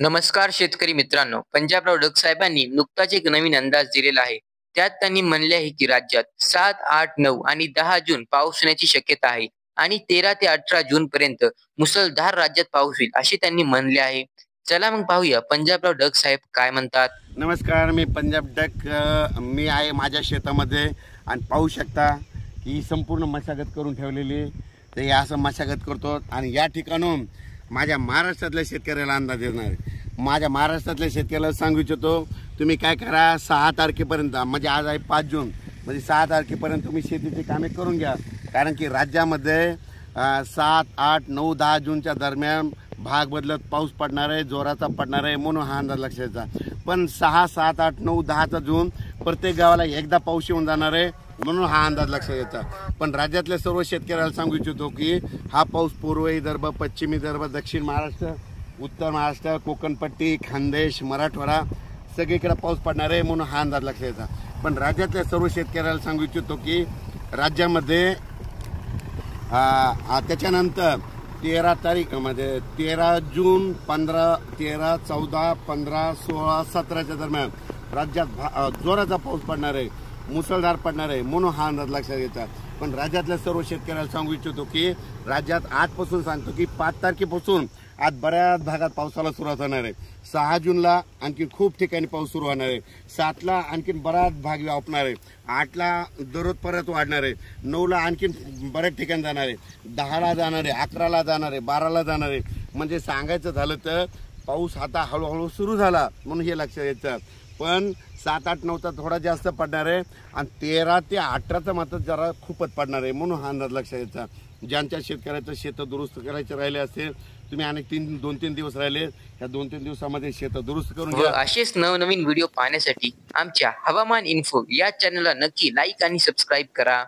नमस्कार शेतकरी मित्रांनो. पंजाबराव डग साहेबांनी नुकताच एक नवीन अंदाज दिलेला आहे. त्यात त्यांनी म्हणले आहे की राज्यात 7, 8, 9 आणि 10 जून पाऊस होण्याची शक्यता आहे आणि 13 ते 18 जून पर्यंत मुसळधार राज्यात पाऊस होईल असे त्यांनी म्हणले आहे. चला मग पाहूया पंजाबराव डग साहेब काय म्हणतात. नमस्कार, मी पंजाब डक. मी आहे माझ्या शेतामध्ये आणि पाहू शकता ही संपूर्ण मशागत करून ठेवलेली. तर या असं मशागत करतो आणि या ठिकाणून माझ्या महाराष्ट्रातल्या शेतकऱ्याला अंदाज देणार आहे. माझ्या महाराष्ट्रातल्या शेतकऱ्याला सांगू इच्छितो, तुम्ही काय करा, 6 तारखेपर्यंत, म्हणजे आज आहे 5 जून, म्हणजे 6 तारखेपर्यंत तुम्ही शेतीची कामे करून घ्या. कारण की राज्यामध्ये 7, 8, 9, 10 जूनच्या दरम्यान भाग बदलत पाऊस पडणार आहे, जोराचा पडणार आहे, म्हणून हा अंदाज लक्षात. पण 6, 7, 8, 9, 10 जून प्रत्येक गावाला एकदा पाऊस येऊन जाणार आहे, म्हणून हा अंदाज लक्षात येतो. पण राज्यातल्या सर्व शेतकऱ्याला सांगू इच्छितो की हा पाऊस पूर्व विदर्भ, पश्चिम विदर्भ, दक्षिण महाराष्ट्र, उत्तर महाराष्ट्र, कोकणपट्टी, खानदेश, मराठवाडा सगळीकडे पाऊस पडणार आहे, म्हणून हा अंदाज लक्षात येतो. पण राज्यातल्या सर्व शेतकऱ्याला सांगू इच्छितो की राज्यामध्ये त्याच्यानंतर 13 तारीख म्हणजे 13 जून, 15, 13, 14, 15, 16, 17च्या दरम्यान राज्यात जोराचा पाऊस पडणार आहे, मुसळधार पडणार आहे, म्हणून हा अंदाज लक्षात येतात. पण राज्यातल्या सर्व शेतकऱ्याला सांगू इच्छितो की राज्यात आजपासून सांगतो की 5 तारखेपासून आज बऱ्याच भागात पावसाला सुरुवात होणार आहे. 6 जूनला आणखी खूप ठिकाणी पाऊस सुरू होणार आहे. 7ला आणखीन बराच भाग व्यापणार आहे. 8ला दररोज परत वाढणार आहे. 9ला आणखीन बऱ्याच ठिकाणी जाणार आहे. 10ला जाणार आहे, 11ला जाणार आहे, 12ला जाणार आहे. म्हणजे सांगायचं झालं तर पाऊस आता हळूहळू सुरू झाला, म्हणून हे लक्षात येतं. पण 7, 8, 9चा थोडा जास्त पडणार आहे आणि 13 ते 18चा मात्र जरा खूपच पडणार आहे, म्हणून हा अंदाज लक्षात येतात. ज्यांच्या शेतकऱ्याचं शेतं दुरुस्त करायचे राहिले असेल, तुम्ही अनेक 2-3 दिवस राहिले, या 2-3 दिवसामध्ये शेतं दुरुस्त करून घ्या. असेच नवनवीन व्हिडिओ पाहण्यासाठी आमच्या हवामान इन्फो या चॅनलला नक्की लाईक आणि सबस्क्राईब करा.